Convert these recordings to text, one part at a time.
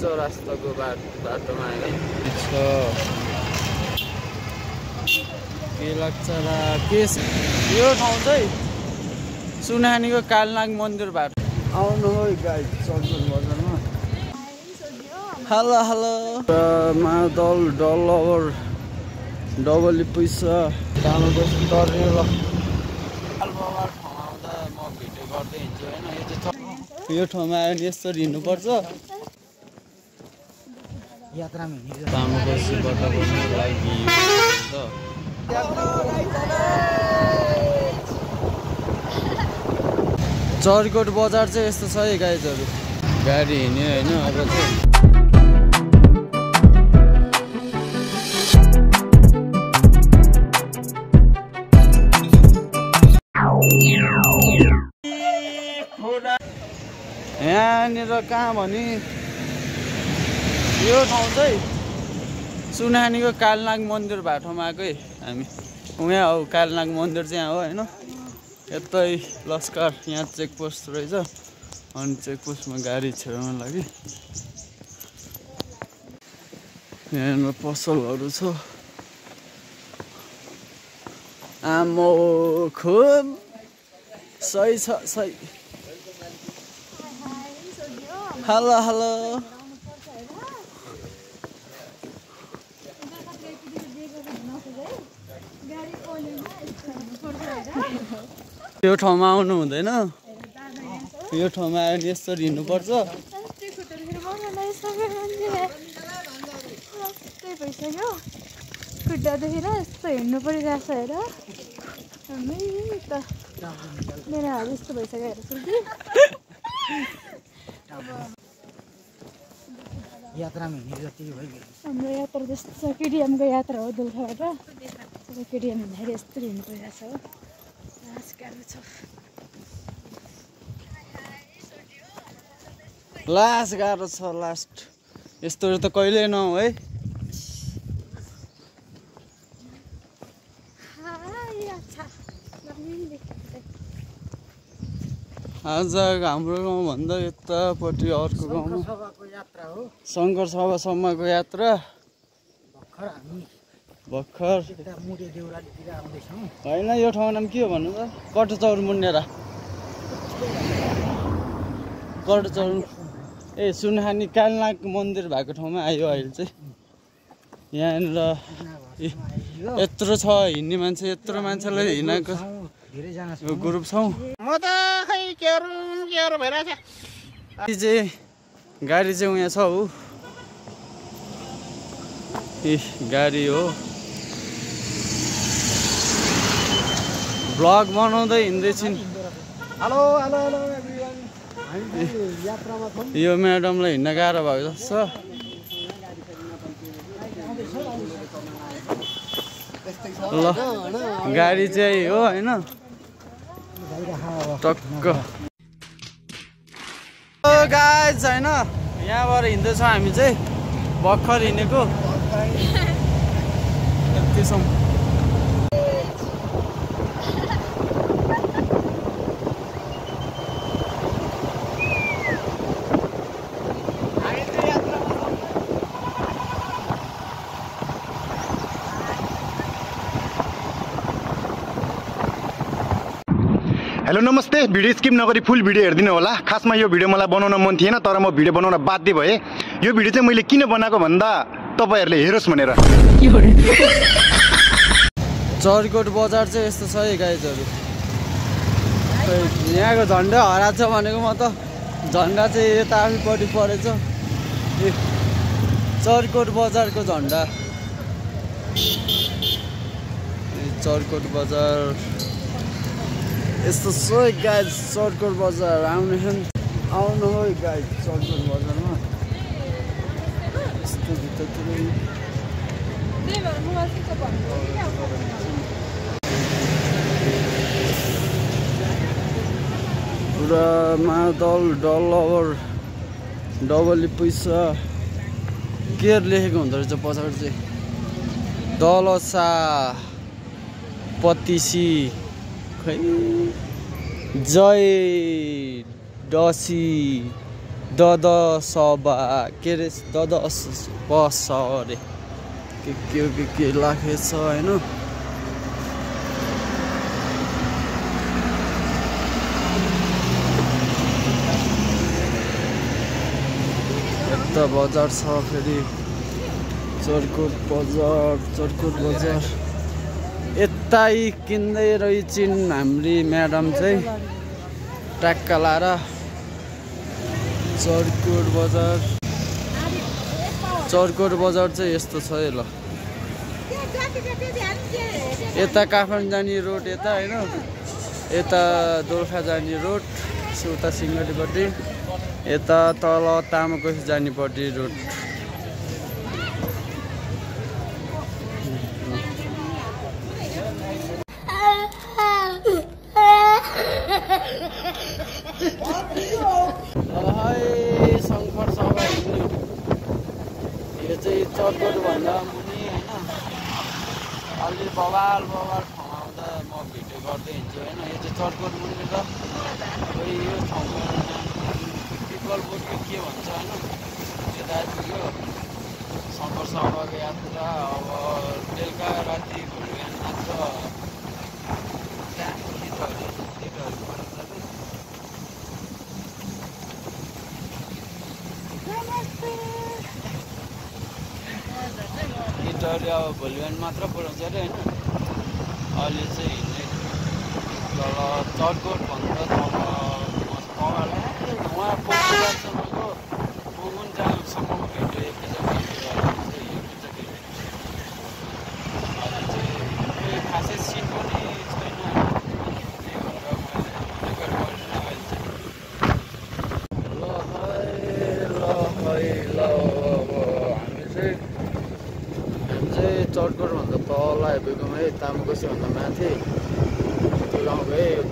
चौरास्ताको बाटोमा हामी के लाग्छ र के यो ठाउँ चाहिँ सुनानीको कालनाग मन्दिर बाटो आउनु हो गाइस चर्चगेट बजारमा हेलो हेलो मादल डलर डबल पैसा दामको तर्ने ल म भिडियो गर्दै हिँड्छु होइन यो ठाउँमा आएर यसरी हिँड्नुपर्छ यात्रामा हिँडेर तामाकोसीबाट बस्नुको लागि चर्चगेट बजार चाहिँ यस्तो छ है गाइजहरू गाडी हिँड्यो होइन अब चाहिँ यहाँनिर कहाँ भने यो ठाउँ चाहिँ सुनानीको कालनाग मन्दिर बाटोमा आएको है हामी यहाँ हो कालनाग मन्दिर चाहिँ यहाँ हो होइन यतै लस्कर यहाँ चेकपोस्ट रहेछ अनि चेकपोस्टमा गाडी छिराउन लागि यहाँ पसलहरू छ आमो खुब सही छ सही हेलो हेलो यो ठाउँमा आउनु हुँदैन यो ठाउँमा आएर यसरी हिँड्नुपर्छ खुट्टा देखेर यस्तो हिँड्नु परिरहेछ हेर मेरो हाल यस्तो भइसक्यो हेर्छु कि यात्रामा हिँडेर त्यही भइगयो हाम्रो यात्रा जस्तो छ केटिएमको यात्रा हो दुल्खाबाट केटिएम हिँड्दाखेरि यस्तो हिँड्नु परिरहेछ हो गाह्रो छ लास्ट गाह्रो छ लास्ट यस्तोहरू त कहिल्यै नहौ है आज हाम्रो गाउँभन्दा यतापट्टि अर्को गाउँमा शङ्कर सभासम्मको यात्रा भर्खर होइन यो ठाउँको नाम के हो भन्नु त कटचौर मुन्नेरा कटचौर ए सुनहानी कालनाग मन्दिर भएको ठाउँमा आयो अहिले चाहिँ यहाँनिर यत्रो छ हिँड्ने मान्छे यत्रो मान्छेलाई हिँडेको ग्रुप छौँ म त खै के भइरहेछ गाडी चाहिँ उहाँ छ हो ए गाडी हो ब्लग बनाउँदै हिँड्दैछन् हेलो हेलो हेलो एभ्रिवान यात्रामा छौँ यो म्याडमलाई हिँड्न गाह्रो भएको जस्तो ल गाडी चाहिँ हो होइन टक्क गाइज होइन यहाँबाट हिँड्दैछौँ हामी चाहिँ भर्खर हिँडेको यतिसम्म हेलो नमस्ते भिडियो स्किप नगरी फुल भिडियो हेर्दिनु होला खासमा यो भिडियो मलाई बनाउन मन थिएन तर म भिडियो बनाउन बाध्य भए यो भिडियो चाहिँ मैले किन बनाएको भन्दा तपाईहरुले हेरोस् भनेर चर्चगेट बजार चाहिँ यस्तो छ है गाइजहरु यहाँको झन्डा हराछ भनेको म त झन्डा चाहिँ यता आफैपट्टि परेछ चर्चगेट बजारको झन्डा चर्चगेट बजार यस्तो छ गाइज चर्चगेट बजार आउनु हो गाइज चर्चगेट बजारमा यस्तो भित्रतिर पुरा मादल डलर डबल पैसा केयर लेखेको हुँदो रहेछ पछाडि चाहिँ दलसा पतिसी खै जय डसी सभा के अरे बस अरे के राखेछ होइन। यता बजार छ फेरि चर्कोट बजार यतै किन्दै रहेछिन् हाम्री म्याडम चाहिँ ट्याक्का लाएर। चर्कोट बजार चाहिँ यस्तो छ है ल। यता काठमाडौँ जाने रोड यता होइन, यता दोलखा जाने रोड उता सिंगडीपट्टि, यता तल तामाकोसी जानेपट्टि रोड। शङ्कर सभा हिँड्नु यो चाहिँ चर्कोटभन्दा मुनि होइन। अलि बवाल ठाउँमा आउँदा म भिडियो गर्दै हिँड्छु होइन। यो चाहिँ चर्कोट मुनि त खोइ यो ठाउँमा पिपल बोट के भन्छ होइन। यता आइपुग्यो शङ्कर सभाको यात्रा। अब बेलुका राति भोलि बिहान मात्र गिटारले अब भोलि बिहान मात्र बोलाउँछ अरे होइन। अहिले चाहिँ हिँड्ने तल चर्कोटभन्दा तल उहाँ पुग्नुसम्मको पुगुन्जालसम्मको भिडियो एकैचोटि अहिले चाहिँ खासै सिन पनि छैन। चर्कोटभन्दा तल आइपुग्यौँ है, तामाकोसीभन्दा माथि त्यो गाउँ गएँ। यो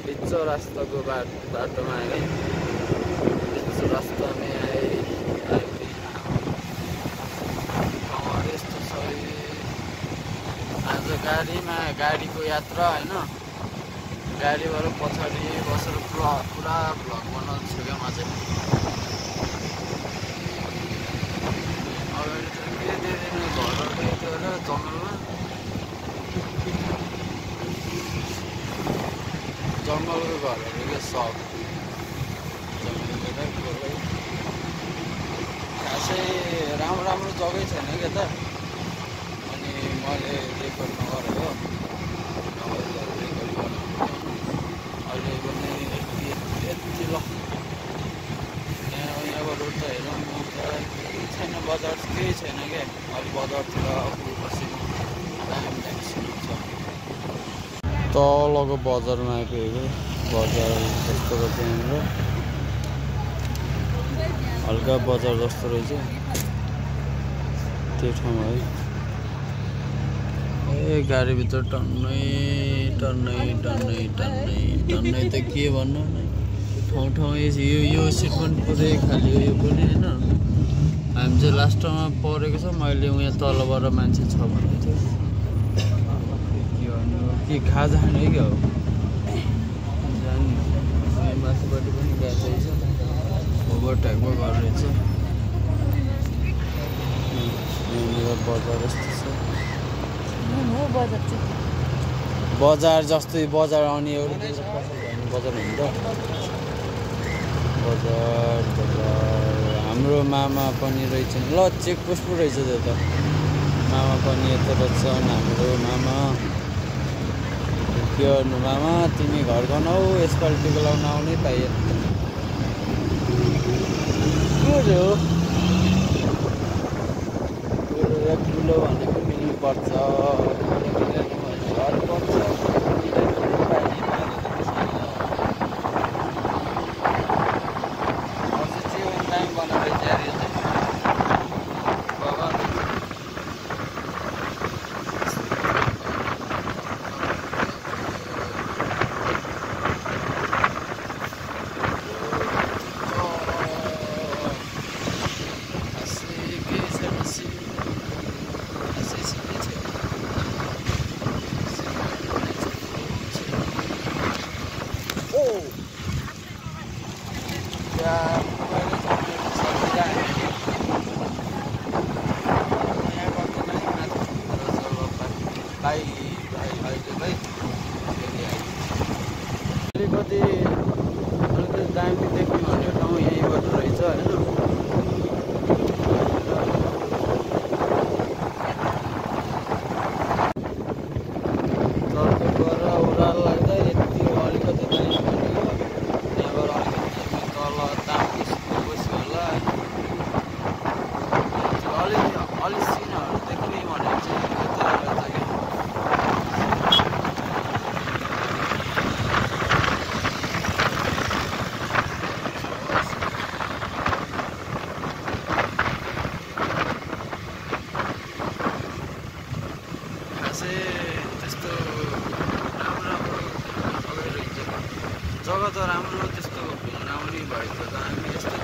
बिचो रास्ताको बाटोमा आएँ है। बिचो रास्तामै आएँ यस्तो छ। आज गाडीको यात्रा होइन। गाडीबाट पछाडि बसेर पुरा भ्लग बनाउँछु क्या म चाहिँ। जङ्गलको घरहरू क्या सब खासै राम्रो जग्गै छैन क्या त। अनि मैले रेकर्ड नगरेको अहिले पनि यति ल। यहाँको रोड त हेरौँ छैन, बजार केही छैन क्या। अलि बजारतिर बसेको तलको बजारमा आइपुगेको। बजार जस्तो रहेछ यहाँनिर, हल्का बजार जस्तो रहेछ त्यो ठाउँमा है। ए गाडीभित्र टन्नै त के भन्नु ठाउँ यो सिट पनि पुरै खाली हो यो पनि होइन। हामी चाहिँ लास्टमा परेको छ। मैले उहाँ तलबाट मान्छे छ भन्दै थियो। के खाजा खाने हो क्या हो जाने। माथिपट्टि पनि गाडी रहेछ, ओभरटेकमा घर रहेछ। यहाँनिर बजार यस्तो छ। बजार जस्तै बजार आउने एउटा बजार हुन्छ। बजार हाम्रो मामा पनि रहेछ ल। चेकपोस्ट पो रहेछ त्यो त। मामा पनि यता रहेछ हाम्रो मामा। के गर्नु मामा, तिमी घर गनौ यसपालि टिका लाउन आउनै पाइएन। ठुलो भनेको मिल्नुपर्छ। घर पर्छ टाइम बनाएर चाहिँ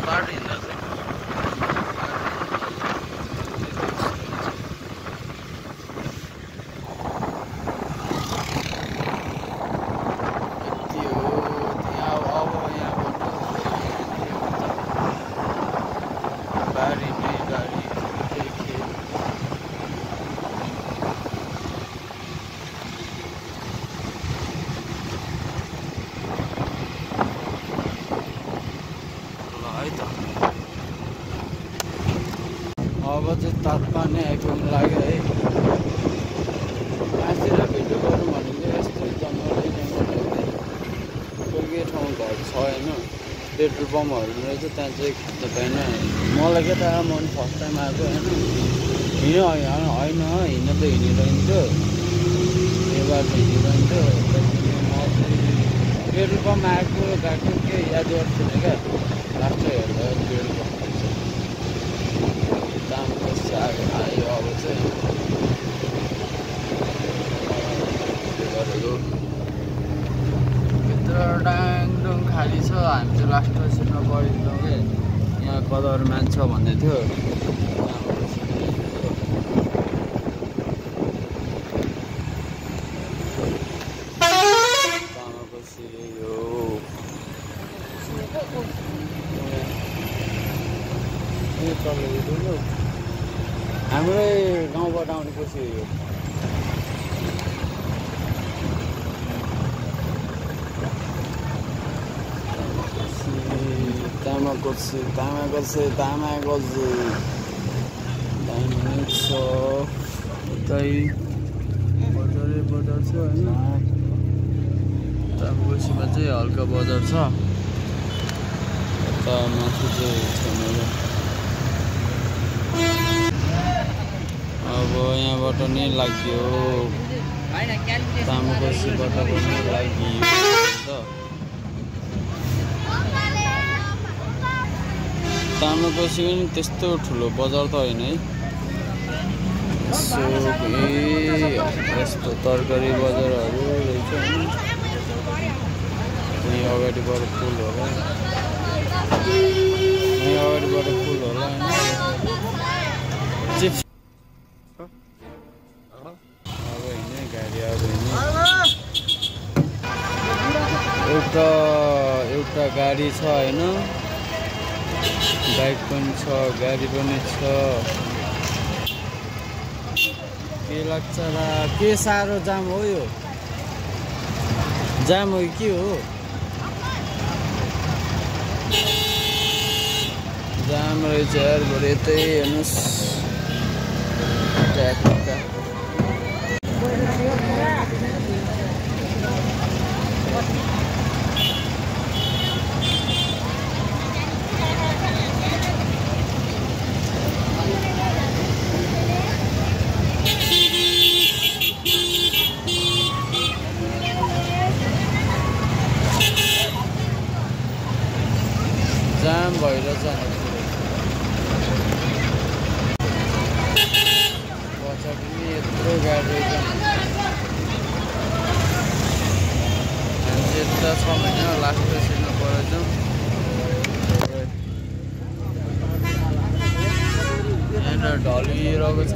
बाटो हिँड्दा चाहिँ अब चाहिँ तात्पानी आइपुग्नु लाग्यो है। माथितिर भिडियो गरौँ भनेको यस्तो जङ्गलै जङ्गल कोही ठाउँ घर छ होइन, पेट्रोल पम्पहरू रहेछ, त्यहाँ चाहिँ खिच्न पाएन। मलाई के थाहा, म पनि फर्स्ट टाइम आएको होइन, होइन हिँड्न त हिँडिरहन्थ्यो, यो बाटो हिँडिरहन्थ्यो। म चाहिँ पेट्रोल पम्प आएको गएको के याद गर्छु क्या, लास्टै हेर्दा पेट्रोल पम्प दाम कस्तो आयो अब चाहिँ गरेको। भित्र डाङडुङ खाली छ, हामी चाहिँ लास्टमा सिटमा पढिदिन्छौँ कि यहाँ कदर मान्छ भन्दै थियो। हाम्रै गाउँबाट आउने कोसी हो। तामाकोसी दामी छ उतै बजार छ होइन। तामाकोसीमा चाहिँ हल्का बजार छ, यता माथि चाहिँ छैन। अब यहाँबाट नै लाग्यो, तामाकोसीबाट पनि लाग्यो त। तामाकोसी पनि त्यस्तो ठुलो बजार त होइन है। यस्तो तरकारी बजारहरू रहेछ होइन। यहीँ अगाडिबाट फुल होला, होइन। चिप्स अब हिँड्ने गाडी, अब हिँड्ने एउटा गाडी छ होइन, बाइक पनि छ, गाडी पनि छ। के लाग्छ र के साह्रो जाम हो यो? जाम हो कि के हो? जाम रहेछ यार, भरे यतै हेर्नुहोस् ट्याक्का। जाम भइरहेछ पछाडि पनि यत्रो गाडी रहेछ। हामी चाहिँ यता 6 महिना लास्ट सिटमा परेछौँ। यहाँनिर ढलिरहेको छ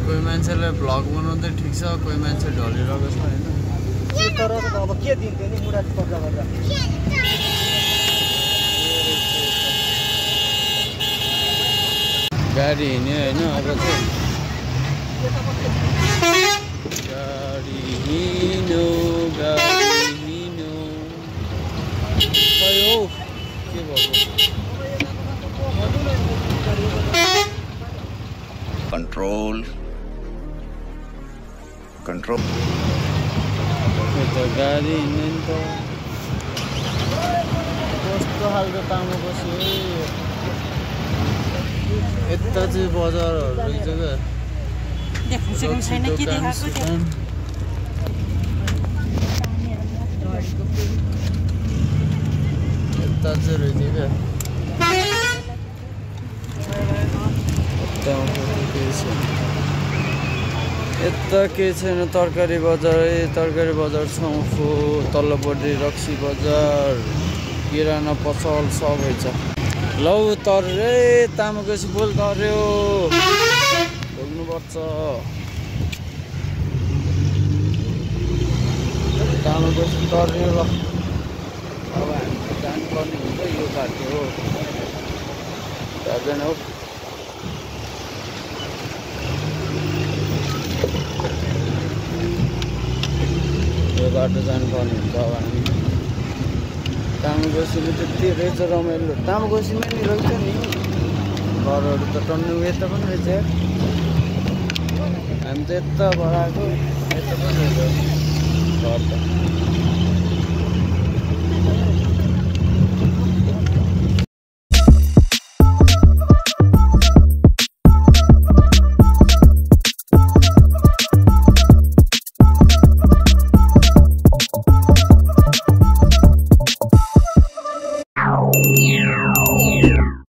कोही मान्छेले भ्लग बनाउँदै ठिक छ, कोही मान्छे ढलिरहेको छ होइन। तर अब के दिन्थ्यो नि मुरा कब्जा गर्दा। गाडी हिँड्यो होइन, अब चाहिँ गाडी हिँड्यो खै हौ के भएको? कन्ट्रोल गाडी हिँड्ने नि त कस्तो खालको तामाकोसी हो। यता चाहिँ बजारहरू रहेछ क्या, यता चाहिँ रहेछ क्या। यता केही छ यता केही छैन तरकारी बजार छौफो तल्लोपट्टि रक्सी बजार किराना पसल सबै छ। लौ तर्यो रे तामाकोसी पुल तर्यो बोल्नुपर्छ। तामाकोसी तर्यो ल अब हामी जानुपर्ने हुन्छ यो बाटो हो जाँदैन हो। यो बाटो जानुपर्ने हुन्छ अब हामी। तामाकोसीमा त्यति रहेछ रमाइलो तामाकोसीमै नि रहेछ नि घरहरू त टन्नु यता पनि रहेछ हामी त यता भराएको यता पनि रहेछ घर त। Yeah.